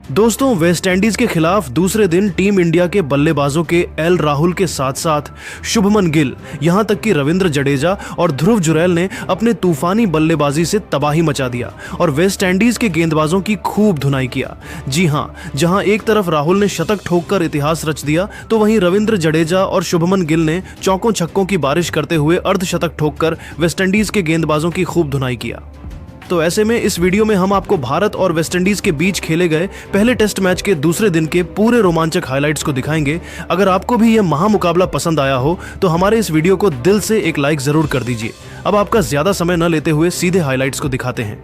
दोस्तों, West Indies के खिलाफ दूसरे दिन टीम इंडिया के बल्लेबाजों के एल राहुल के साथ साथ शुभमन गिल, यहां तक कि रविंद्र जडेजा और ध्रुव जुरैल ने अपने तूफानी बल्लेबाजी से तबाही मचा दिया और वेस्ट इंडीज के गेंदबाजों की खूब धुनाई किया। जी हां, जहां एक तरफ राहुल ने शतक ठोककर इतिहास रच दिया, तो वहीं रविंद्र जडेजा और शुभमन गिल ने चौकों छक्कों की बारिश करते हुए अर्धशतक ठोककर वेस्ट इंडीज के गेंदबाजों की खूब धुनाई किया। तो ऐसे में इस वीडियो में हम आपको भारत और वेस्टइंडीज के बीच खेले गए पहले टेस्ट मैच के दूसरे दिन के पूरे रोमांचक हाइलाइट्स को दिखाएंगे। अगर आपको भी यह महामुकाबला पसंद आया हो तो हमारे इस वीडियो को दिल से एक लाइक जरूर कर दीजिए। अब आपका ज्यादा समय न लेते हुए सीधे हाइलाइट्स को दिखाते हैं।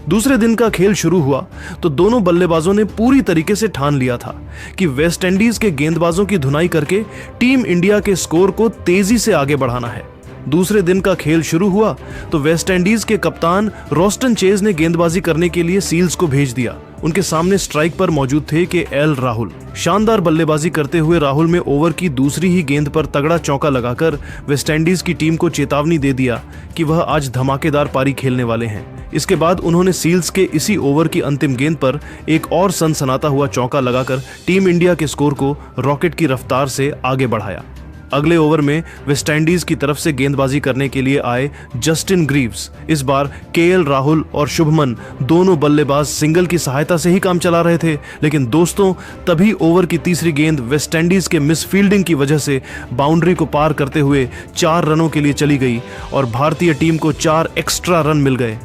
दूसरे दिन का खेल शुरू हुआ तो दोनों बल्लेबाजों ने पूरी तरीके से ठान लिया था कि वेस्ट इंडीज के गेंदबाजों की धुनाई करके टीम इंडिया के स्कोर को तेजी से आगे बढ़ाना है। दूसरे दिन का खेल शुरू हुआ तो वेस्ट इंडीज के कप्तान रोस्टन चेज ने गेंदबाजी करने के लिए सील्स को भेज दिया। उनके सामने स्ट्राइक पर मौजूद थे के एल राहुल। शानदार बल्लेबाजी करते हुए राहुल में ओवर की दूसरी ही गेंद पर तगड़ा चौका लगाकर वेस्ट इंडीज की टीम को चेतावनी दे दिया कि वह आज धमाकेदार पारी खेलने वाले हैं। इसके बाद उन्होंने सील्स के इसी ओवर की अंतिम गेंद पर एक और सनसनाता हुआ चौका लगाकर टीम इंडिया के स्कोर को रॉकेट की रफ्तार से आगे बढ़ाया। अगले ओवर में वेस्ट इंडीज की तरफ से गेंदबाजी करने के लिए आए जस्टिन ग्रीव्स। इस बार केएल राहुल और शुभमन दोनों बल्लेबाज सिंगल की सहायता से ही काम चला रहे थे, लेकिन दोस्तों तभी ओवर की तीसरी गेंद वेस्ट इंडीज के मिस फील्डिंग की वजह से बाउंड्री को पार करते हुए 4 रनों के लिए चली गई और भारतीय टीम को 4 एक्स्ट्रा रन मिल गए।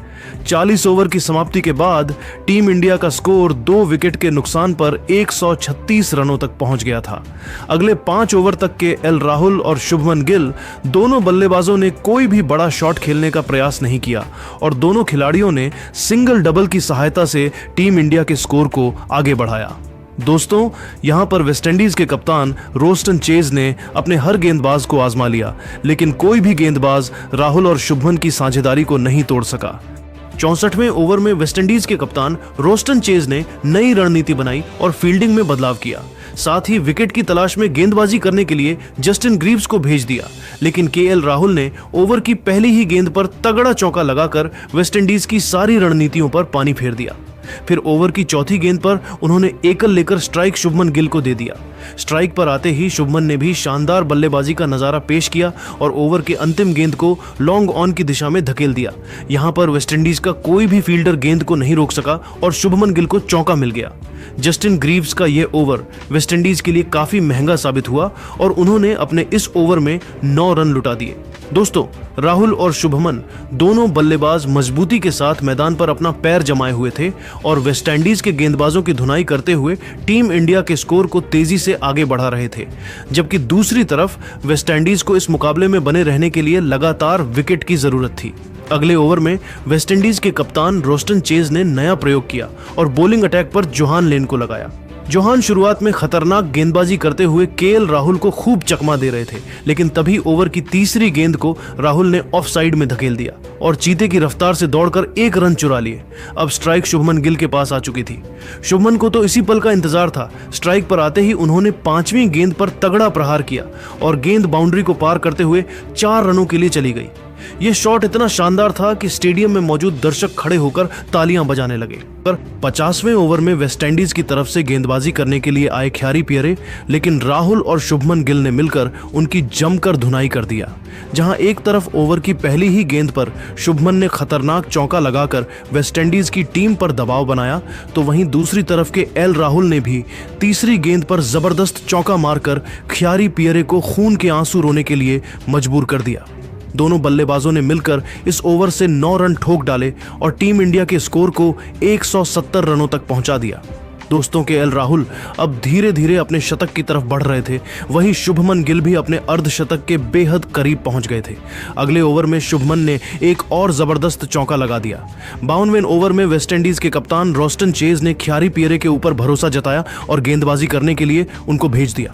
40 ओवर की समाप्ति के बाद टीम इंडिया का स्कोर 2 विकेट के नुकसान पर 136 रनों तक पहुंच गया था। अगले 5 ओवर तक के एल राहुल और शुभमन गिल दोनों बल्लेबाजों ने कोई भी बड़ा शॉट खेलने का प्रयास नहीं किया और दोनों खिलाड़ियों ने सिंगल डबल की सहायता से टीम इंडिया के स्कोर को आगे बढ़ाया। दोस्तों, यहां पर वेस्टइंडीज के कप्तान रोस्टन चेज ने अपने हर गेंदबाज को आजमा लिया, लेकिन कोई भी गेंदबाज राहुल और शुभमन की साझेदारी को नहीं तोड़ सका। 64वें ओवर में वेस्टइंडीज के कप्तान रोस्टन चेज ने नई रणनीति बनाई और फील्डिंग में बदलाव किया। साथ ही विकेट की तलाश में गेंदबाजी करने के लिए जस्टिन ग्रीव्स को भेज दिया, लेकिन केएल राहुल ने ओवर की पहली ही गेंद पर तगड़ा चौका लगाकर वेस्टइंडीज की सारी रणनीतियों पर पानी फेर दिया। फिर ओवर की चौथी गेंद पर उन्होंने एकल लेकर स्ट्राइक शुभमन गिल को दे दिया। स्ट्राइक पर आते ही शुभमन ने भी शानदार बल्लेबाजी का नजारा पेश किया और ओवर के अंतिम गेंद को लॉन्ग ऑन की दिशा में धकेल दिया। यहां पर वेस्टइंडीज का कोई भी फील्डर गेंद को नहीं रोक सका और शुभमन गिल को चौका मिल गया। जस्टिन ग्रीव्स का यह ओवर वेस्टइंडीज के लिए काफी महंगा साबित हुआ और उन्होंने अपने इस ओवर में 9 रन लुटा दिए। दोस्तों, राहुल और शुभमन दोनों बल्लेबाज मजबूती के साथ मैदान पर अपना पैर जमाए हुए थे और वेस्ट इंडीज के गेंदबाजों की धुनाई करते हुए टीम इंडिया के स्कोर को तेजी से आगे बढ़ा रहे थे, जबकि दूसरी तरफ वेस्ट इंडीज को इस मुकाबले में बने रहने के लिए लगातार विकेट की जरूरत थी। अगले ओवर में वेस्ट इंडीज के कप्तान रोस्टन चेज ने नया प्रयोग किया और बॉलिंग अटैक पर जोहान लेन को लगाया। जोहान शुरुआत में खतरनाक गेंदबाजी करते हुए केएल राहुल को खूब चकमा दे रहे थे, लेकिन तभी ओवर की तीसरी गेंद को राहुल ने ऑफ साइड में धकेल दिया और चीते की रफ्तार से दौड़कर 1 रन चुरा लिए। अब स्ट्राइक शुभमन गिल के पास आ चुकी थी। शुभमन को तो इसी पल का इंतजार था। स्ट्राइक पर आते ही उन्होंने 5वीं गेंद पर तगड़ा प्रहार किया और गेंद बाउंड्री को पार करते हुए 4 रनों के लिए चली गई। यह शॉट इतना शानदार था कि स्टेडियम में मौजूद दर्शक खड़े होकर तालियां बजाने लगे। पर 50वें ओवर में वेस्टइंडीज की तरफ से गेंदबाजी करने के लिए आए ख्यारी पियरे, लेकिन राहुल और शुभमन गिल ने मिलकर उनकी जमकर धुनाई कर दिया। जहां एक तरफ ओवर की पहली ही गेंद पर शुभमन ने खतरनाक चौका लगाकर वेस्टइंडीज की टीम पर दबाव बनाया, तो वहीं दूसरी तरफ के एल राहुल ने भी तीसरी गेंद पर जबरदस्त चौका मारकर ख्यारी पियरे को खून के आंसू रोने के लिए मजबूर कर दिया। दोनों बल्लेबाजों ने मिलकर इस ओवर से 9 रन ठोक डाले और टीम इंडिया के स्कोर को 170 रनों तक पहुंचा दिया। दोस्तों, के एल राहुल अब धीरे धीरे अपने शतक की तरफ बढ़ रहे थे, वहीं शुभमन गिल भी अपने अर्धशतक के बेहद करीब पहुंच गए थे। अगले ओवर में शुभमन ने एक और जबरदस्त चौका लगा दिया। 52वें ओवर में वेस्टइंडीज के कप्तान रोस्टन चेज ने ख्यारी पियरे के ऊपर भरोसा जताया और गेंदबाजी करने के लिए उनको भेज दिया।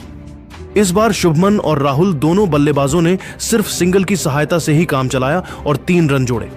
इस बार शुभमन और राहुल दोनों बल्लेबाजों ने सिर्फ सिंगल की सहायता से ही काम चलाया और 3 रन जोड़े।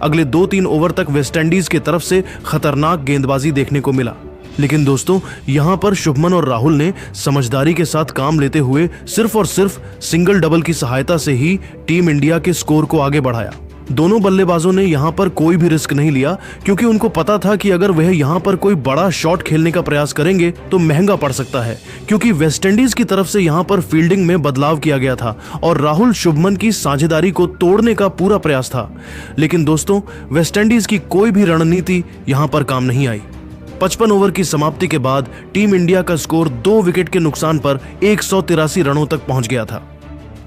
अगले 2-3 ओवर तक वेस्टइंडीज की तरफ से खतरनाक गेंदबाजी देखने को मिला, लेकिन दोस्तों यहां पर शुभमन और राहुल ने समझदारी के साथ काम लेते हुए सिर्फ और सिर्फ सिंगल डबल की सहायता से ही टीम इंडिया के स्कोर को आगे बढ़ाया। दोनों बल्लेबाजों ने यहां पर कोई भी रिस्क नहीं लिया, क्योंकि उनको पता था कि अगर वह यहां पर कोई बड़ा शॉट खेलने का प्रयास करेंगे तो महंगा पड़ सकता है, क्योंकि वेस्टइंडीज की तरफ से यहां पर फील्डिंग में बदलाव किया गया था और राहुल शुभमन की साझेदारी को तोड़ने का पूरा प्रयास था। लेकिन दोस्तों, वेस्टइंडीज की कोई भी रणनीति यहां पर काम नहीं आई। 55 ओवर की समाप्ति के बाद टीम इंडिया का स्कोर 2 विकेट के नुकसान पर 183 रनों तक पहुंच गया था।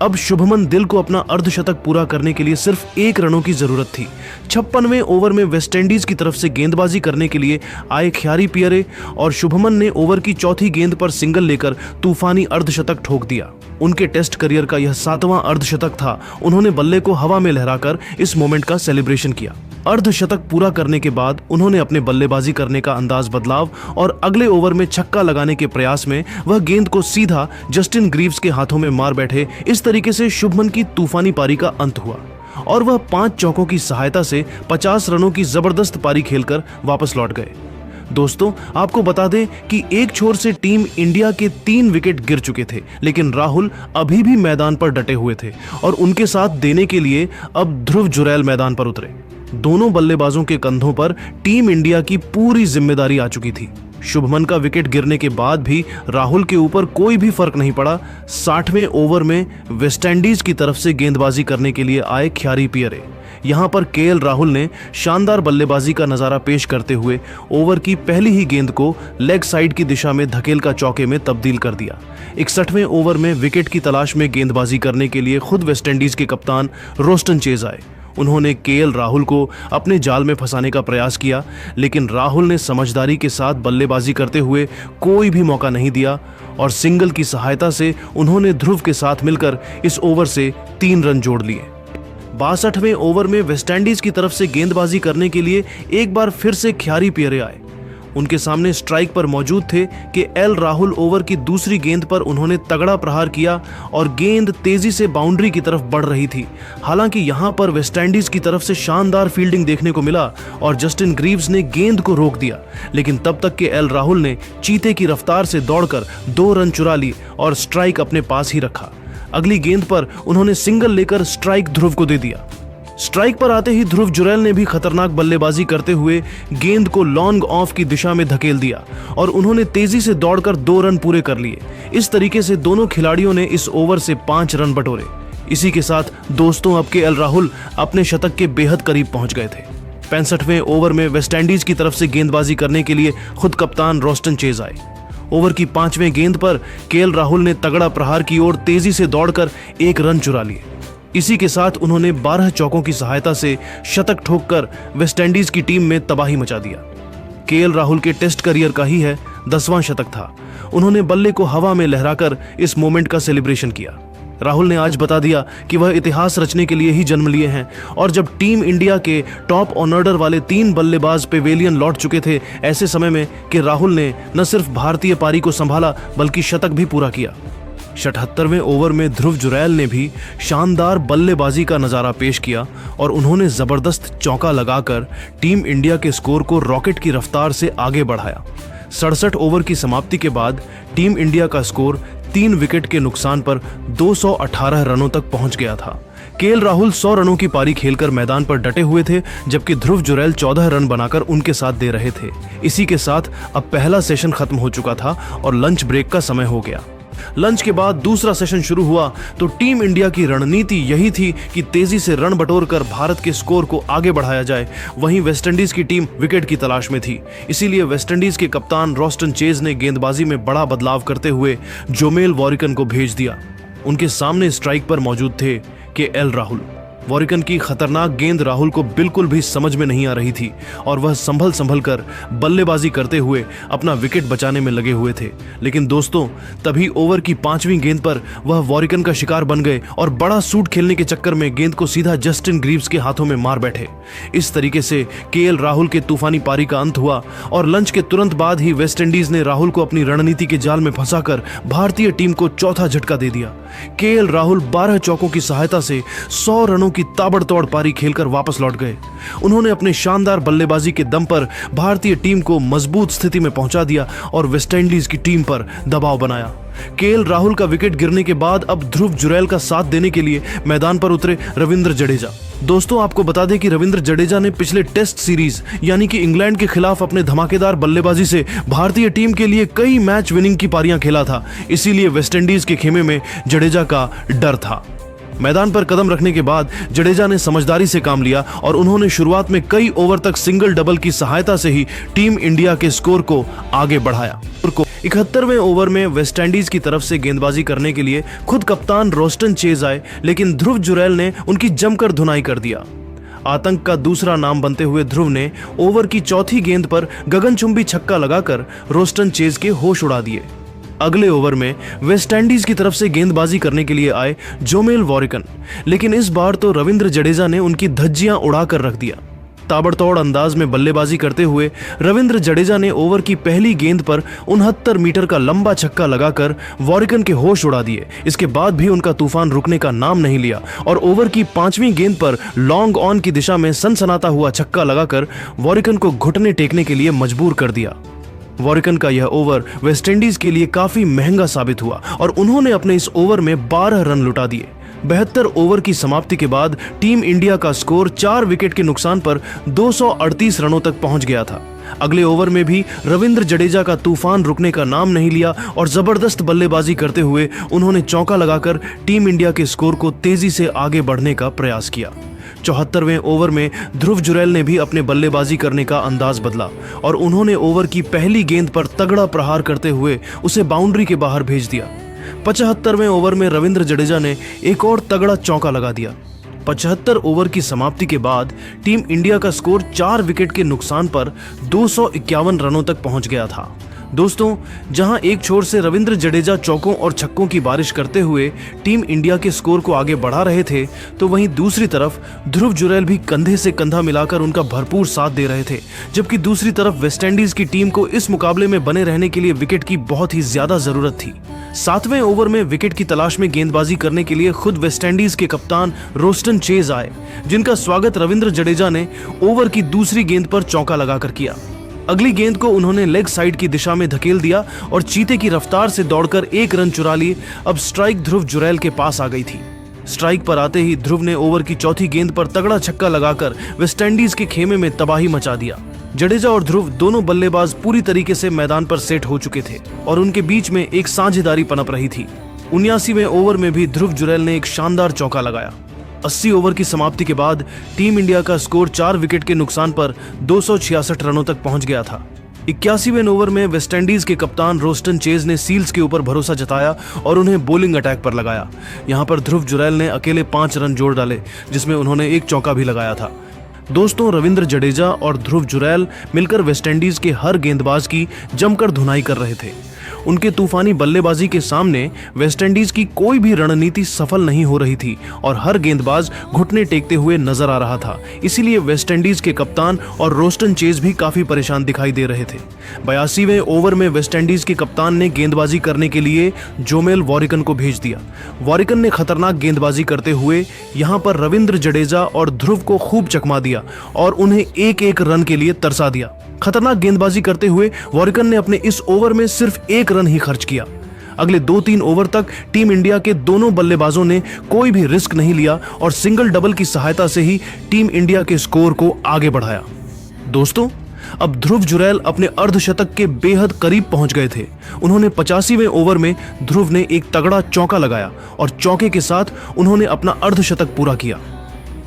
अब शुभमन गिल को अपना अर्धशतक पूरा करने के लिए सिर्फ 1 रनों की जरूरत थी। 56वें ओवर में वेस्टइंडीज की तरफ से गेंदबाजी करने के लिए आए ख्यारी पियरे और शुभमन ने ओवर की चौथी गेंद पर सिंगल लेकर तूफानी अर्धशतक ठोक दिया। उनके टेस्ट करियर का यह 7वां अर्धशतक था। उन्होंने बल्ले को हवा में लहराकर इस मोमेंट का सेलिब्रेशन किया। अर्धशतक पूरा करने के बाद उन्होंने अपने बल्लेबाजी करने का अंदाज बदलाव और अगले ओवर में छक्का लगाने के प्रयास में वह गेंद को सीधा जस्टिन ग्रीव्स के हाथों में मार बैठे। इस तरीके से शुभमन की तूफानी पारी का अंत हुआ और वह 5 चौकों की सहायता से 50 रनों की जबरदस्त पारी खेलकर वापस लौट गए। दोस्तों, आपको बता दें कि एक छोर से टीम इंडिया के 3 विकेट गिर चुके थे, लेकिन राहुल अभी भी मैदान पर डटे हुए थे और उनके साथ देने के लिए अब ध्रुव जुरैल मैदान पर उतरे। दोनों बल्लेबाजों के कंधों पर टीम इंडिया की पूरी जिम्मेदारी आ चुकी थी। शुभमन का विकेट गिरने के बाद भी राहुल के ऊपर कोई भी फर्क नहीं पड़ा। 60वें ओवर में वेस्टइंडीज की तरफ से गेंदबाजी करने के लिए आए ख्यारी पियरे। यहां पर केएल राहुल ने शानदार बल्लेबाजी का नजारा पेश करते हुए ओवर की पहली ही गेंद को लेग साइड की दिशा में धकेल का चौके में तब्दील कर दिया। 61वें ओवर में विकेट की तलाश में गेंदबाजी करने के लिए खुद वेस्टइंडीज के कप्तान रोस्टन चेज आए। उन्होंने केएल राहुल को अपने जाल में फंसाने का प्रयास किया, लेकिन राहुल ने समझदारी के साथ बल्लेबाजी करते हुए कोई भी मौका नहीं दिया और सिंगल की सहायता से उन्होंने ध्रुव के साथ मिलकर इस ओवर से 3 रन जोड़ लिए। 62वें ओवर में वेस्टइंडीज की तरफ से गेंदबाजी करने के लिए एक बार फिर से ख्यारी पियरे आए। उनके सामने स्ट्राइक पर मौजूद थे कि एल राहुल। ओवर की दूसरी गेंद पर उन्होंने तगड़ा प्रहार किया और गेंद तेजी से बाउंड्री की तरफ बढ़ रही थी। हालांकि यहां पर वेस्टइंडीज की तरफ से शानदार फील्डिंग देखने को मिला और जस्टिन ग्रीव्स ने गेंद को रोक दिया, लेकिन तब तक के एल राहुल ने चीते की रफ्तार से दौड़कर 2 रन चुरा लिए और स्ट्राइक अपने पास ही रखा। अगली गेंद पर उन्होंने सिंगल लेकर स्ट्राइक ध्रुव को दे दिया। स्ट्राइक पर आते ही ध्रुव जुरैल ने भी खतरनाक बल्लेबाजी करते हुए गेंद को लॉन्ग ऑफ की दिशा में धकेल दिया और उन्होंने तेजी से दौड़कर 2 रन पूरे कर लिए। इस तरीके से दोनों खिलाड़ियों ने इस ओवर से 5 रन बटोरे। इसी के साथ दोस्तों, अब केएल राहुल अपने शतक के बेहद करीब पहुंच गए थे। 65वें ओवर में वेस्टइंडीज की तरफ से गेंदबाजी करने के लिए खुद कप्तान रोस्टन चेज आए। ओवर की 5वें गेंद पर केएल राहुल ने तगड़ा प्रहार की ओर तेजी से दौड़कर 1 रन चुरा लिए। इसी के साथ उन्होंने 12 चौकों की सहायता से शतक ठोककर वेस्टइंडीज की टीम में तबाही मचा दिया। केएल राहुल के टेस्ट करियर का ही है 10वां शतक था। उन्होंने बल्ले को हवा में लहराकर इस मोमेंट का सेलिब्रेशन किया। राहुल ने आज बता दिया कि वह इतिहास रचने के लिए ही जन्म लिए हैं और जब टीम इंडिया के टॉप ऑर्डर वाले 3 बल्लेबाज पेवेलियन लौट चुके थे, ऐसे समय में कि राहुल ने न सिर्फ भारतीय पारी को संभाला बल्कि शतक भी पूरा किया। 77वें ओवर में ध्रुव जुरैल ने भी शानदार बल्लेबाजी का नजारा पेश किया और उन्होंने जबरदस्त चौका लगाकर टीम इंडिया के स्कोर को रॉकेट की रफ्तार से आगे बढ़ाया। 67 ओवर की समाप्ति के बाद टीम इंडिया का स्कोर 3 विकेट के नुकसान पर 218 रनों तक पहुंच गया था। केएल राहुल 100 रनों की पारी खेलकर मैदान पर डटे हुए थे, जबकि ध्रुव जुरैल 14 रन बनाकर उनके साथ दे रहे थे। इसी के साथ अब पहला सेशन खत्म हो चुका था और लंच ब्रेक का समय हो गया। लंच के बाद दूसरा सेशन शुरू हुआ तो टीम इंडिया की रणनीति यही थी कि तेजी से रन बटोरकर भारत के स्कोर को आगे बढ़ाया जाए। वहीं वेस्टइंडीज की टीम विकेट की तलाश में थी, इसीलिए वेस्टइंडीज के कप्तान रोस्टन चेज ने गेंदबाजी में बड़ा बदलाव करते हुए जोमेल वॉरिकन को भेज दिया। उनके सामने स्ट्राइक पर मौजूद थे केएल राहुल। वॉरिकन की खतरनाक गेंद राहुल को बिल्कुल भी समझ में नहीं आ रही थी और वह संभल कर बल्लेबाजी करते हुए अपना विकेट बचाने में लगे हुए थे। लेकिन दोस्तों, तभी ओवर की 5वीं गेंद पर वह वॉरिकन का शिकार बन गए और बड़ा सूट खेलने के चक्कर में गेंद को सीधा जस्टिन ग्रीव्स के हाथों में मार बैठे। इस तरीके से केएल राहुल के तूफानी पारी का अंत हुआ और लंच के तुरंत बाद ही वेस्टइंडीज ने राहुल को अपनी रणनीति के जाल में फंसाकर भारतीय टीम को चौथा झटका दे दिया। केएल राहुल 12 चौकों की सहायता से 100 रनों की ताबड़तोड़ पारी खेलकर वापस लौट गए। उन्होंने अपने शानदार बल्लेबाजी के दम पर भारतीय टीम को मजबूत स्थिति में पहुंचा दिया और वेस्टइंडीज की टीम पर दबाव बनाया। केएल राहुल का विकेट गिरने के बाद अब ध्रुव जुरैल का साथ देने के लिए मैदान पर उतरे रविंद्र जडेजा। दोस्तों, आपको बता दें कि रविंद्र जडेजा ने पिछले टेस्ट सीरीज यानी कि इंग्लैंड के खिलाफ अपने धमाकेदार बल्लेबाजी से भारतीय टीम के लिए कई मैच विनिंग की पारियां खेला था। इसीलिए वेस्टइंडीज के खेमे में जडेजा का डर था। मैदान पर कदम रखने के बाद जडेजा ने समझदारी से काम लिया और उन्होंने शुरुआत में कई ओवर तक सिंगल डबल की सहायता से ही टीम इंडिया के स्कोर को आगे बढ़ाया। 71वें ओवर में वेस्टइंडीज की तरफ से गेंदबाजी करने के लिए खुद कप्तान रोस्टन चेज आए, लेकिन ध्रुव जुरैल ने उनकी जमकर धुनाई कर दिया। आतंक का दूसरा नाम बनते हुए ध्रुव ने ओवर की चौथी गेंद पर गगनचुंबी छक्का लगाकर रोस्टन चेज के होश उड़ा दिए। अगले ओवर में वेस्टइंडीज की तरफ से गेंदबाजी करने के लिए आए जोमेल वॉरिकन, लेकिन इस बार तो रविंद्र जडेजा ने उनकी धज्जियां उड़ाकर रख दिया। ताबड़तोड़ अंदाज में बल्लेबाजी करते हुए रविंद्र जडेजा ने ओवर की पहली गेंद पर 69 मीटर का लंबा छक्का लगाकर वॉरिकन के होश उड़ा दिए। इसके बाद भी उनका तूफान रुकने का नाम नहीं लिया और ओवर की 5वीं गेंद पर लॉन्ग ऑन की दिशा में सनसनाता हुआ छक्का लगाकर वॉरिकन को घुटने टेकने के लिए मजबूर कर दिया। वॉरिकन का यह ओवर वेस्टइंडीज के लिए काफी महंगा साबित हुआ और उन्होंने अपने इस ओवर में 12 रन लुटा दिए। 72 ओवर की समाप्ति के बाद टीम इंडिया का स्कोर 4 विकेट के नुकसान पर 238 रनों तक पहुंच गया था। अगले ओवर में भी रविंद्र जडेजा का तूफान रुकने का नाम नहीं लिया और जबरदस्त बल्लेबाजी करते हुए उन्होंने चौका लगाकर टीम इंडिया के स्कोर को तेजी से आगे बढ़ने का प्रयास किया। 74वें ओवर में ध्रुव जुरैल ने भी अपने बल्लेबाजी करने का अंदाज बदला और उन्होंने ओवर की पहली गेंद पर तगड़ा प्रहार करते हुए उसे बाउंड्री के बाहर भेज दिया। 75वें ओवर में रविंद्र जडेजा ने एक और तगड़ा चौका लगा दिया। 75 ओवर की समाप्ति के बाद टीम इंडिया का स्कोर 4 विकेट के नुकसान पर 251 रनों तक पहुंच गया था। दोस्तों, जहां एक छोर से रविंद्र जडेजा चौकों और छक्कों की बारिश करते हुए टीम इंडिया के स्कोर को आगे बढ़ा रहे थे, तो वहीं दूसरी तरफ ध्रुव जुरैल भी कंधे से कंधा मिलाकर उनका भरपूर साथ दे रहे थे। जबकि दूसरी तरफ वेस्टइंडीज की टीम को इस मुकाबले में बने रहने के लिए विकेट की बहुत ही ज्यादा जरूरत थी। 7वें ओवर में विकेट की तलाश में गेंदबाजी करने के लिए खुद वेस्टइंडीज के कप्तान रोस्टन चेज आए, जिनका स्वागत रविंद्र जडेजा ने ओवर की दूसरी गेंद पर चौका लगाकर किया। अगली गेंद को उन्होंने लेग साइड की दिशा में धकेल दिया और चीते की रफ्तार से दौड़कर 1 रन चुरा लिए। अब स्ट्राइक ध्रुव जुरैल के पास आ गई थी। स्ट्राइक पर आते ही ध्रुव ने ओवर की चौथी गेंद पर तगड़ा छक्का लगाकर वेस्टइंडीज के खेमे में तबाही मचा दिया। जडेजा और ध्रुव दोनों बल्लेबाज पूरी तरीके से मैदान पर सेट हो चुके थे और उनके बीच में एक साझेदारी पनप रही थी। 79वें ओवर में भी ध्रुव जुरैल ने एक शानदार चौका लगाया। 80 ओवर की समाप्ति के बाद टीम इंडिया का स्कोर 4 विकेट के नुकसान पर 266 रनों तक पहुंच गया था। 81वें ओवर में वेस्टइंडीज के कप्तान रोस्टन चेज ने सील्स के ऊपर भरोसा जताया और उन्हें बॉलिंग अटैक पर लगाया। यहां पर ध्रुव जुरैल ने अकेले 5 रन जोड़ डाले, जिसमें उन्होंने एक चौका भी लगाया था। दोस्तों, रविंद्र जडेजा और ध्रुव जुरैल मिलकर वेस्टइंडीज के हर गेंदबाज की जमकर धुनाई कर रहे थे। उनके तूफानी बल्लेबाजी के सामने वेस्टइंडीज की कोई भी रणनीति सफल नहीं हो रही थी और हर गेंदबाज घुटने टेकते हुए नजर आ रहा था। इसीलिए वेस्टइंडीज के कप्तान और रोस्टन चेज भी काफी परेशान दिखाई दे रहे थे। 82वें ओवर में वेस्टइंडीज के कप्तान ने गेंदबाजी करने के लिए जोमेल वॉरिकन को भेज दिया। वॉरिकन ने खतरनाक गेंदबाजी करते हुए यहां पर रविंद्र जडेजा और ध्रुव को खूब चकमा दिया और उन्हें एक रन के लिए तरसा दिया। खतरनाक गेंदबाजी करते हुए वॉरिकन ने अपने इस ओवर में सिर्फ 1 रन ही खर्च किया। अगले 2-3 ओवर तक टीम इंडिया के दोनों बल्लेबाजों ने कोई भी रिस्क नहीं लिया और सिंगल डबल की सहायता से ही टीम इंडिया के स्कोर को आगे बढ़ाया। दोस्तों, अब ध्रुव जुरैल अपने अर्धशतक के बेहद करीब पहुंच गए थे। उन्होंने 85वें ओवर में ध्रुव ने एक तगड़ा चौका लगाया और चौके के साथ उन्होंने अपना अर्धशतक पूरा किया।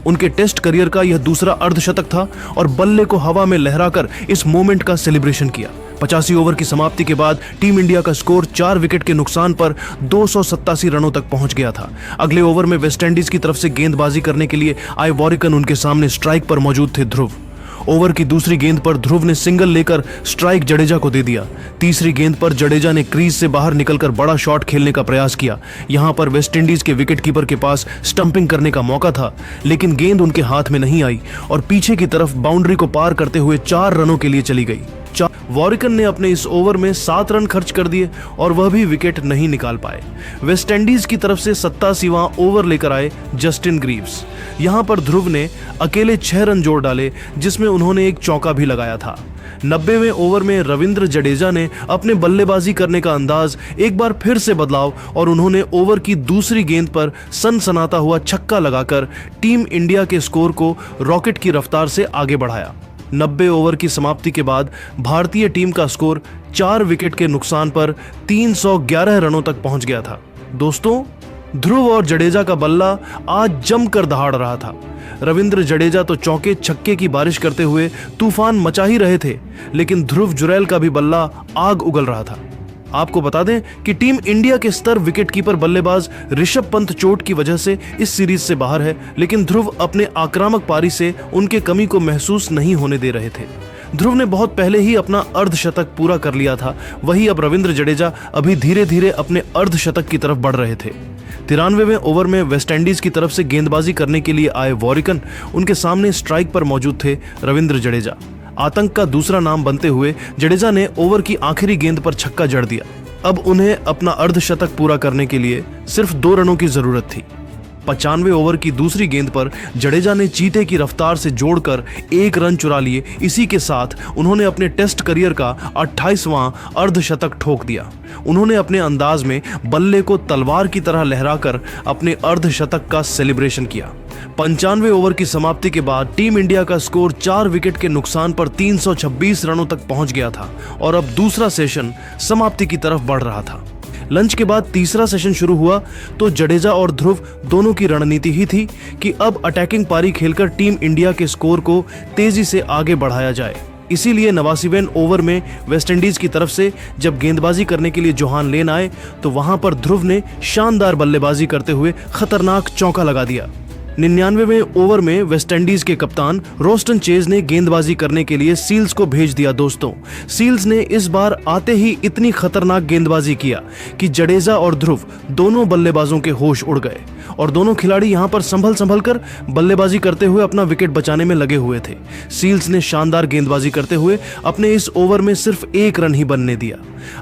उनके टेस्ट करियर का यह दूसरा अर्धशतक था और बल्ले को हवा में लहराकर इस मोमेंट का सेलिब्रेशन किया। 85 ओवर की समाप्ति के बाद टीम इंडिया का स्कोर 4 विकेट के नुकसान पर 287 रनों तक पहुंच गया था। अगले ओवर में वेस्टइंडीज की तरफ से गेंदबाजी करने के लिए आए वॉरिकन उनके सामने स्ट्राइक पर मौजूद थे। ध्रुव ओवर की दूसरी गेंद पर ध्रुव ने सिंगल लेकर स्ट्राइक जडेजा को दे दिया। तीसरी गेंद पर जडेजा ने क्रीज से बाहर निकलकर बड़ा शॉट खेलने का प्रयास किया। यहां पर वेस्टइंडीज के विकेटकीपर के पास स्टंपिंग करने का मौका था, लेकिन गेंद उनके हाथ में नहीं आई और पीछे की तरफ बाउंड्री को पार करते हुए 4 रनों के लिए चली गई। वॉरिकन ने अपने इस ओवर में 7 रन खर्च कर दिए और वह भी विकेट नहीं निकाल पाए। वेस्टइंडीज की तरफ से 87वां ओवर लेकर आए जस्टिन ग्रीव्स। यहां पर ध्रुव ने अकेले 6 रन जोड़ डाले, जिसमें उन्होंने एक चौका भी लगाया था। 90वें ओवर में रविंद्र जडेजा ने अपने बल्लेबाजी करने का अंदाज एक बार फिर से बदलाव और उन्होंने ओवर की दूसरी गेंद पर सनसनाता हुआ छक्का लगाकर टीम इंडिया के स्कोर को रॉकेट की रफ्तार से आगे बढ़ाया। 90 ओवर की समाप्ति के बाद भारतीय टीम का स्कोर 4 विकेट के नुकसान पर 311 रनों तक पहुंच गया था। दोस्तों, ध्रुव और जडेजा का बल्ला आज जमकर दहाड़ रहा था। रविंद्र जडेजा तो चौके छक्के की बारिश करते हुए तूफान मचा ही रहे थे, लेकिन ध्रुव जुरैल का भी बल्ला आग उगल रहा था। आपको बता दें कि टीम इंडिया के स्तर विकेटकीपर बल्लेबाज ऋषभ पंत चोट की वजह से इस सीरीज से बाहर है, लेकिन ध्रुव अपने आक्रामक पारी से उनके कमी को महसूस नहीं होने दे रहे थे। ध्रुव ने बहुत पहले ही अपना अर्धशतक पूरा कर लिया था, वहीं अब रविंद्र जडेजा अभी धीरे धीरे अपने अर्धशतक की तरफ बढ़ रहे थे। 93वें ओवर में वेस्टइंडीज की तरफ से गेंदबाजी करने के लिए आए वॉरिकन, उनके सामने स्ट्राइक पर मौजूद थे रविंद्र जडेजा। आतंक का दूसरा नाम बनते हुए जडेजा ने ओवर की आखिरी गेंद पर छक्का जड़ दिया। अब उन्हें अपना अर्धशतक पूरा करने के लिए सिर्फ 2 रनों की जरूरत थी। 95वें ओवर की दूसरी गेंद पर जडेजा ने चीते की रफ्तार से जोड़कर 1 रन चुरा लिए। इसी के साथ उन्होंने अपने टेस्ट करियर का 28वां अर्धशतक ठोक दिया। उन्होंने अपने अंदाज में बल्ले को तलवार की तरह लहराकर अपने अर्धशतक का सेलिब्रेशन किया। 95वें ओवर की समाप्ति के बाद टीम इंडिया का स्कोर 4 विकेट के नुकसान पर 326 रनों तक पहुंच गया था और अब दूसरा सेशन समाप्ति की तरफ बढ़ रहा था। लंच के बाद तीसरा सेशन शुरू हुआ तो जडेजा और ध्रुव दोनों की रणनीति ही थी कि अब अटैकिंग पारी खेलकर टीम इंडिया के स्कोर को तेजी से आगे बढ़ाया जाए। इसीलिए 89वें ओवर में वेस्टइंडीज की तरफ से जब गेंदबाजी करने के लिए जोहान लेन आए तो वहां पर ध्रुव ने शानदार बल्लेबाजी करते हुए खतरनाक चौका लगा दिया। 99वें ओवर में वेस्टइंडीज के कप्तान रोस्टन चेज ने गेंदबाजी करने के लिए सील्स को भेज दिया। दोस्तों, सील्स ने इस बार आते ही इतनी खतरनाक गेंदबाजी किया कि जडेजा और ध्रुव दोनों बल्लेबाजों के होश उड़ गए और दोनों खिलाड़ी यहां पर संभल कर बल्लेबाजी करते हुए अपना विकेट बचाने में लगे हुए थे। सील्स ने शानदार गेंदबाजी करते हुए अपने इस ओवर में सिर्फ 1 रन ही बनने दिया।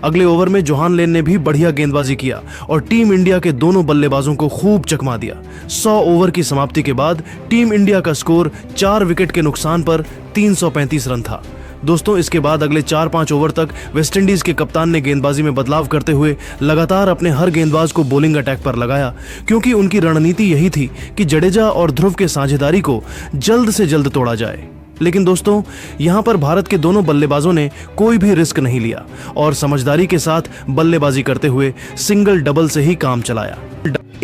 अगले ओवर में जोहान लेन ने भी बढ़िया गेंदबाजी किया और टीम इंडिया के दोनों बल्लेबाजों को खूब चकमा दिया। 100 ओवर की समाप्ति के बाद टीम इंडिया का स्कोर 4 विकेट के नुकसान पर 335 रन था। दोस्तों, इसके बाद अगले 4-5 ओवर तक वेस्टइंडीज के कप्तान ने गेंदबाजी में बदलाव करते हुए लगातार अपने हर गेंदबाज को बॉलिंग अटैक पर लगाया, क्योंकि उनकी रणनीति यही थी कि जडेजा और ध्रुव के साझेदारी को जल्द से जल्द तोड़ा जाए। लेकिन दोस्तों, यहां पर भारत के दोनों बल्लेबाजों ने कोई भी रिस्क नहीं लिया और समझदारी के साथ बल्लेबाजी करते हुए सिंगल डबल से ही काम चलाया।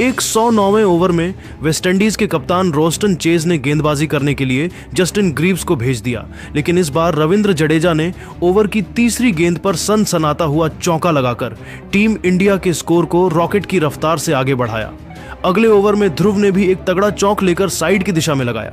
109वें ओवर में वेस्टइंडीज के कप्तान रोस्टन चेज ने गेंदबाजी करने के लिए जस्टिन ग्रीव्स को भेज दिया, लेकिन इस बार रविंद्र जडेजा ने ओवर की तीसरी गेंद पर सनसनाता हुआ चौका लगाकर टीम इंडिया के स्कोर को रॉकेट की रफ्तार से आगे बढ़ाया। अगले ओवर में ध्रुव ने भी एक तगड़ा चौक लेकर साइड की दिशा में लगाया।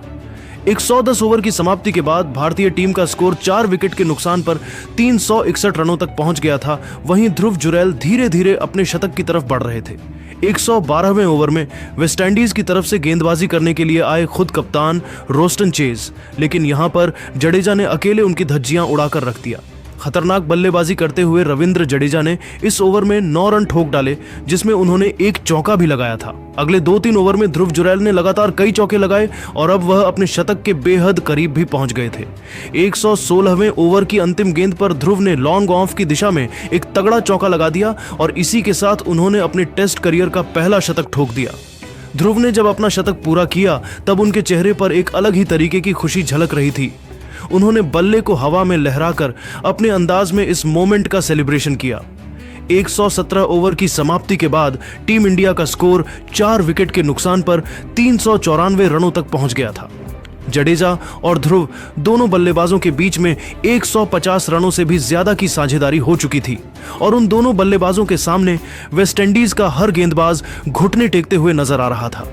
110 ओवर की समाप्ति के बाद भारतीय टीम का स्कोर 4 विकेट के नुकसान पर 361 रनों तक पहुंच गया था। वहीं ध्रुव जुरैल धीरे धीरे अपने शतक की तरफ बढ़ रहे थे। 112वें ओवर में वेस्टइंडीज की तरफ से गेंदबाजी करने के लिए आए खुद कप्तान रोस्टन चेज, लेकिन यहां पर जडेजा ने अकेले उनकी धज्जियां उड़ाकर रख दिया। खतरनाक बल्लेबाजी करते हुए रविंद्र जडेजा ने इस ओवर में 9 रन ठोक डाले, जिसमें उन्होंने एक चौका भी लगाया था। अगले 2-3 ओवर में ध्रुव जुरैल ने लगातार कई चौके लगाए और अब वह अपने शतक के बेहद करीब भी पहुंच गए थे। 116वें ओवर की अंतिम गेंद पर ध्रुव ने लॉन्ग ऑफ की दिशा में एक तगड़ा चौका लगा दिया और इसी के साथ उन्होंने अपने टेस्ट करियर का पहला शतक ठोक दिया। ध्रुव ने जब अपना शतक पूरा किया तब उनके चेहरे पर एक अलग ही तरीके की खुशी झलक रही थी। उन्होंने बल्ले को हवा में लहराकर अपने अंदाज में इस मोमेंट का सेलिब्रेशन किया। 117 ओवर की समाप्ति के बाद टीम इंडिया का स्कोर 4 विकेट के नुकसान पर 394 रनों तक पहुंच गया था। जडेजा और ध्रुव दोनों बल्लेबाजों के बीच में 150 रनों से भी ज्यादा की साझेदारी हो चुकी थी और उन दोनों बल्लेबाजों के सामने वेस्टइंडीज का हर गेंदबाज घुटने टेकते हुए नजर आ रहा था।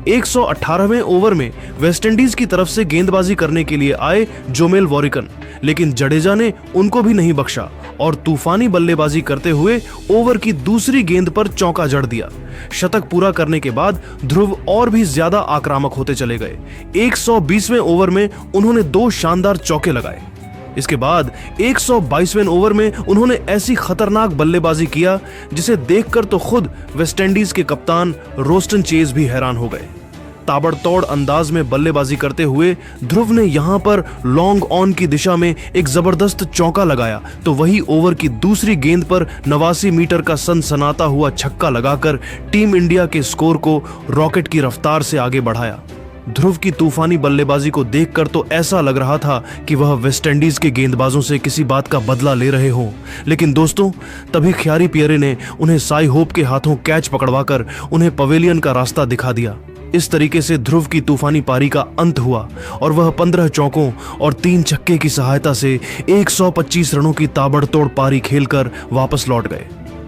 118वें ओवर में वेस्टइंडीज की तरफ से गेंदबाजी करने के लिए आए जोमेल वॉरिकन, लेकिन जडेजा ने उनको भी नहीं बख्शा और तूफानी बल्लेबाजी करते हुए ओवर की दूसरी गेंद पर चौका जड़ दिया। शतक पूरा करने के बाद ध्रुव और भी ज्यादा आक्रामक होते चले गए। 120वें ओवर में उन्होंने 2 शानदार चौके लगाए। इसके बाद 122वें ओवर में उन्होंने ऐसी खतरनाक बल्लेबाजी किया जिसे देखकर तो खुद वेस्टइंडीज के कप्तान रोस्टन चेज भी हैरान हो गए। ताबड़तोड़ अंदाज में बल्लेबाजी करते हुए ध्रुव ने यहां पर लॉन्ग ऑन की दिशा में एक जबरदस्त चौका लगाया तो वही ओवर की दूसरी गेंद पर 89 मीटर का सनसनाता हुआ छक्का लगाकर टीम इंडिया के स्कोर को रॉकेट की रफ्तार से आगे बढ़ाया। ध्रुव की तूफानी बल्लेबाजी को देखकर तो ऐसा लग रहा था कि वह वेस्टइंडीज के गेंदबाजों से किसी बात का बदला ले रहे हों। लेकिन दोस्तों, तभी ख्यारी पियरे ने उन्हें साई होप के हाथों कैच पकड़वाकर उन्हें पवेलियन का रास्ता दिखा दिया। इस तरीके से ध्रुव की तूफानी पारी का अंत हुआ और वह 15 चौकों और 3 छक्के की सहायता से 125 रनों की ताबड़तोड़ पारी खेलकर वापस लौट गए।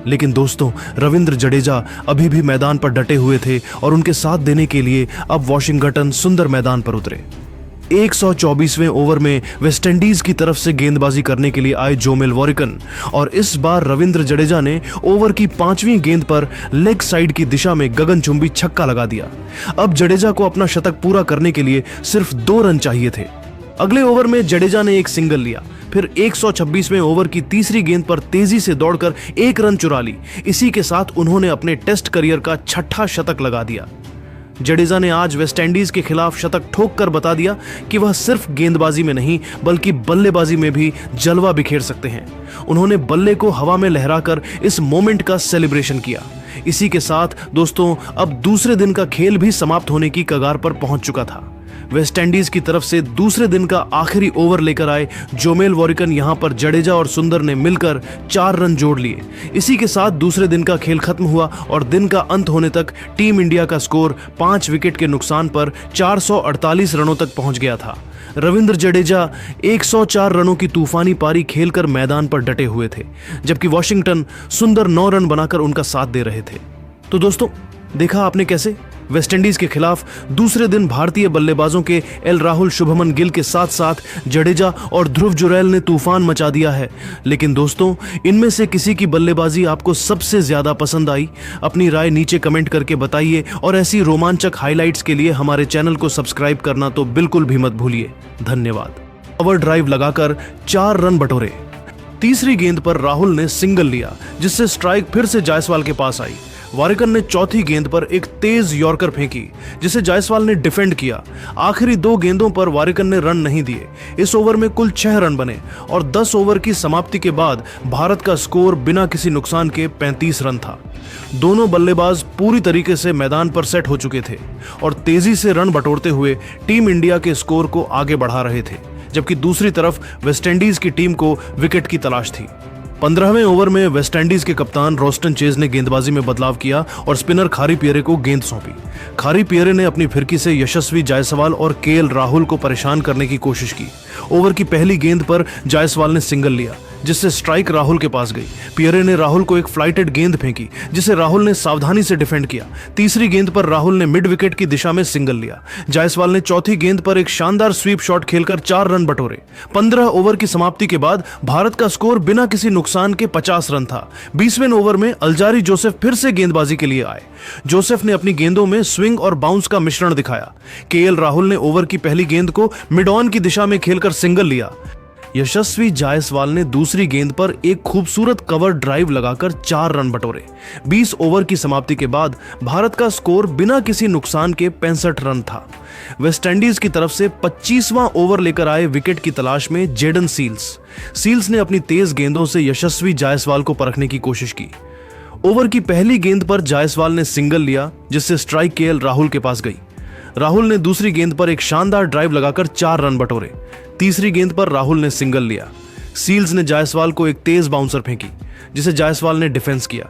लेकिन दोस्तों, रविंद्र जडेजा अभी भी मैदान पर डटे हुए थे और उनके साथ देने के लिए अब वॉशिंगटन सुंदर मैदान पर उतरे। 124वें ओवर में वेस्टइंडीज की तरफ से गेंदबाजी करने के लिए आए जोमेल वॉरिकन और इस बार रविंद्र जडेजा ने ओवर की 5वीं गेंद पर लेग साइड की दिशा में गगनचुंबी छक्का लगा दिया। अब जडेजा को अपना शतक पूरा करने के लिए सिर्फ 2 रन चाहिए थे। अगले ओवर में जडेजा ने एक सिंगल लिया, फिर 126वें ओवर की तीसरी गेंद पर तेजी से दौड़कर 1 रन चुरा ली। इसी के साथ उन्होंने अपने टेस्ट करियर का 6ठा शतक लगा दिया। जडेजा ने आज वेस्टइंडीज के खिलाफ शतक ठोक कर बता दिया कि वह सिर्फ गेंदबाजी में नहीं बल्कि बल्लेबाजी में भी जलवा बिखेर सकते हैं। उन्होंने बल्ले को हवा में लहराकर इस मोमेंट का सेलिब्रेशन किया। इसी के साथ दोस्तों, अब दूसरे दिन का खेल भी समाप्त होने की कगार पर पहुंच चुका था। वेस्टइंडीज की तरफ से दूसरे दिन का आखिरी ओवर लेकर आए जोमेल वॉरिकन यहां पर जडेजा और सुंदर ने मिलकर 4 रन जोड़ लिए। इसी के साथ दूसरे दिन का खेल खत्म हुआ और दिन का अंत होने तक टीम इंडिया का स्कोर 5 विकेट के नुकसान पर 448 रनों तक पहुंच गया था। रविंद्र जडेजा 104 रनों की तूफानी पारी खेलकर मैदान पर डटे हुए थे, जबकि वॉशिंगटन सुंदर 9 रन बनाकर उनका साथ दे रहे थे। तो दोस्तों, देखा आपने कैसे वेस्टइंडीज के खिलाफ दूसरे दिन भारतीय बल्लेबाजों के एल राहुल, शुभमन गिल के साथ साथ जडेजा और ध्रुव जुरैल ने तूफान मचा दिया है। लेकिन दोस्तों, इनमें से किसी की बल्लेबाजी आपको सबसे ज्यादा पसंद आई? अपनी राय नीचे कमेंट करके बताइए और ऐसी रोमांचक हाइलाइट्स के लिए हमारे चैनल को सब्सक्राइब करना तो बिल्कुल भी मत भूलिए। धन्यवाद। कवर ड्राइव लगाकर 4 रन बटोरे। तीसरी गेंद पर राहुल ने सिंगल लिया जिससे स्ट्राइक फिर से जायसवाल के पास आई। वारिकन ने चौथी गेंद पर एक तेज यॉर्कर फेंकी जिसे जायसवाल ने डिफेंड किया। आखिरी 2 गेंदों पर वारिकन ने रन नहीं दिए। इस ओवर में कुल 6 रन बने और 10 ओवर की समाप्ति के बाद भारत का स्कोर बिना किसी नुकसान के 35 रन था। दोनों बल्लेबाज पूरी तरीके से मैदान पर सेट हो चुके थे और तेजी से रन बटोरते हुए टीम इंडिया के स्कोर को आगे बढ़ा रहे थे, जबकि दूसरी तरफ वेस्टइंडीज की टीम को विकेट की तलाश थी। 15वें ओवर में वेस्टइंडीज के कप्तान रोस्टन चेज ने गेंदबाजी में बदलाव किया और स्पिनर खारी पियरे को गेंद सौंपी। खारी पियरे ने अपनी फिरकी से यशस्वी जायसवाल और केएल राहुल को परेशान करने की कोशिश की। ओवर की पहली गेंद पर जायसवाल ने सिंगल लिया जिससे स्ट्राइक राहुल के पास गई। पियरे ने राहुल को एक फ्लाइटेड गेंद फेंकी जिसे राहुल ने सावधानी से डिफेंड किया। तीसरी गेंद पर राहुल ने मिड विकेट की दिशा में सिंगल लिया। जायसवाल ने चौथी गेंद पर एक शानदार स्वीप शॉट खेलकर 4 रन बटोरे। 15 ओवर की समाप्ति के बाद भारत का स्कोर बिना किसी नुकसान के 50 रन था। 20वें ओवर में अल्जारी जोसेफ फिर से गेंदबाजी के लिए आए। जोसेफ ने अपनी गेंदों में स्विंग और बाउंस का मिश्रण दिखाया। केएल राहुल ने ओवर की पहली गेंद को मिड ऑन की दिशा में खेलकर सिंगल लिया। यशस्वी जायसवाल ने दूसरी गेंद पर एक खूबसूरत कवर ड्राइव लगाकर 4 रन बटोरे। 20 ओवर की समाप्ति के बाद भारत का स्कोर बिना किसी नुकसान के 65 रन था। वेस्टइंडीज की तरफ से 25वां ओवर लेकर आए विकेट की तलाश में जेडन सील्स ने अपनी तेज गेंदों से यशस्वी जायसवाल को परखने की कोशिश की। ओवर की पहली गेंद पर जायसवाल ने सिंगल लिया जिससे स्ट्राइक केएल राहुल के पास गई। राहुल ने दूसरी गेंद पर एक शानदार ड्राइव लगाकर 4 रन बटोरे। तीसरी गेंद पर राहुल ने सिंगल लिया। सील्स ने जायसवाल को एक तेज बाउंसर फेंकी जिसे जायसवाल ने डिफेंस किया।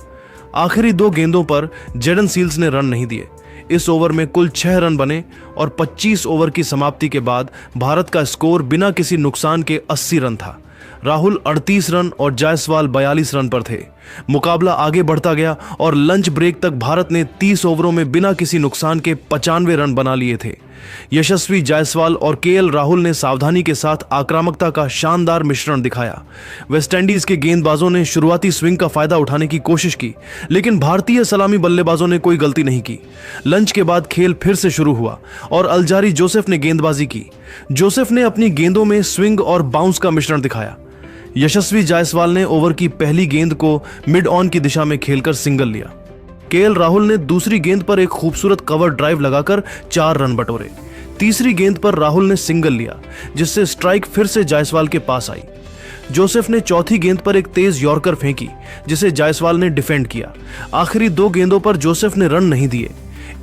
आखिरी 2 गेंदों पर जेडन सील्स ने रन नहीं दिए। इस ओवर में कुल 6 रन बने और 25 ओवर की समाप्ति के बाद भारत का स्कोर बिना किसी नुकसान के 80 रन था। राहुल 38 रन और जायसवाल 42 रन पर थे। मुकाबला आगे बढ़ता गया और लंच ब्रेक तक भारत ने 30 ओवरों में बिना किसी नुकसान के 95 रन बना लिए थे। यशस्वी जायसवाल और केएल राहुल ने सावधानी के साथ आक्रामकता का शानदार मिश्रण दिखाया। वेस्टइंडीज के गेंदबाजों ने शुरुआती स्विंग का फायदा उठाने की कोशिश की, लेकिन भारतीय सलामी बल्लेबाजों ने कोई गलती नहीं की। लंच के बाद खेल फिर से शुरू हुआ और अल्जारी जोसेफ ने गेंदबाजी की। जोसेफ ने अपनी गेंदों में स्विंग और बाउंस का मिश्रण दिखाया। यशस्वी जायसवाल ने ओवर की पहली गेंद को मिड ऑन की दिशा में खेलकर सिंगल लिया। केएल राहुल ने दूसरी गेंद पर एक खूबसूरत कवर ड्राइव लगाकर 4 रन बटोरे। तीसरी गेंद पर राहुल ने सिंगल लिया, जिससे स्ट्राइक फिर से जायसवाल के पास आई। जोसेफ ने चौथी गेंद पर एक तेज यॉर्कर फेंकी, जिसे जायसवाल ने डिफेंड किया। आखिरी 2 गेंदों पर जोसेफ ने रन नहीं दिए।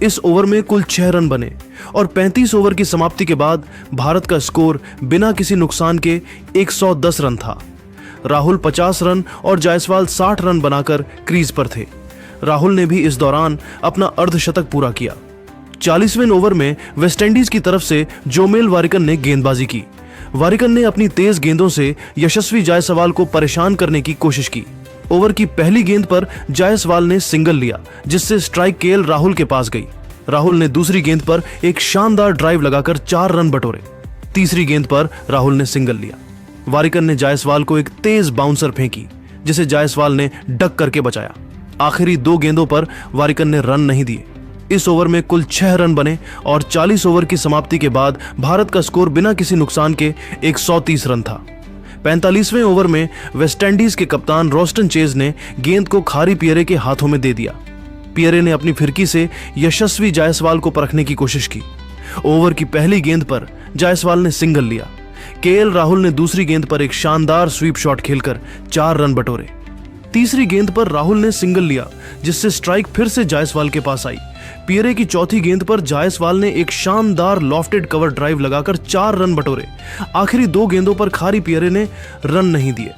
इस ओवर में कुल 6 रन बने और 35 ओवर की समाप्ति के बाद भारत का स्कोर बिना किसी नुकसान के 110 रन था। राहुल 50 रन और जायसवाल 60 रन बनाकर क्रीज पर थे। राहुल ने भी इस दौरान अपना अर्धशतक पूरा किया। 40वें ओवर में वेस्टइंडीज की तरफ से जोमेल वारिकन ने गेंदबाजी की। वारिकन ने अपनी तेज गेंदों से यशस्वी जायसवाल को परेशान करने की कोशिश की। ओवर की पहली गेंद पर जायसवाल ने सिंगल लिया, जिससे स्ट्राइक केएल राहुल के पास गई। राहुल ने दूसरी गेंद पर एक शानदार ड्राइव लगाकर 4 रन बटोरे। तीसरी गेंद पर राहुल ने सिंगल लिया। वारिकन ने जायसवाल को एक तेज बाउंसर फेंकी, जिसे जायसवाल ने डक करके बचाया। आखिरी 2 गेंदों पर वारिकन ने रन नहीं दिए। इस ओवर में कुल 6 रन बने और 40 ओवर की समाप्ति के बाद भारत का स्कोर बिना किसी नुकसान के 130 रन था। 45वें ओवर में वेस्टइंडीज के कप्तान रोस्टन चेज ने गेंद को खारी पियरे के हाथों में दे दिया। पियरे ने अपनी फिरकी से यशस्वी जायसवाल को परखने की कोशिश की। ओवर की पहली गेंद पर जायसवाल ने सिंगल लिया। केएल राहुल ने दूसरी गेंद पर एक शानदार स्वीप शॉट खेलकर 4 रन बटोरे। तीसरी गेंद पर राहुल ने सिंगल लिया, जिससे स्ट्राइक फिर से जायसवाल के पास आई। पियरे की चौथी गेंद पर जायसवाल ने एक शानदार लॉफ्टेड कवर ड्राइव लगाकर 4 रन बटोरे। आखिरी 2 गेंदों पर खारी पियरे ने रन नहीं दिए।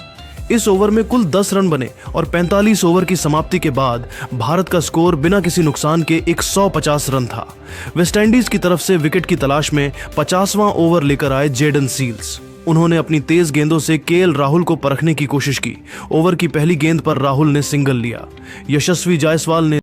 इस ओवर में कुल 10 रन बने और 45 ओवर की समाप्ति के बाद भारत का स्कोर बिना किसी नुकसान के 150 रन था। वेस्टइंडीज की तरफ से विकेट की तलाश में 50वां ओवर लेकर आए जेडन सील्स। उन्होंने अपनी तेज गेंदों से केएल राहुल को परखने की कोशिश की। ओवर की पहली गेंद पर राहुल ने सिंगल लिया। यशस्वी जायसवाल ने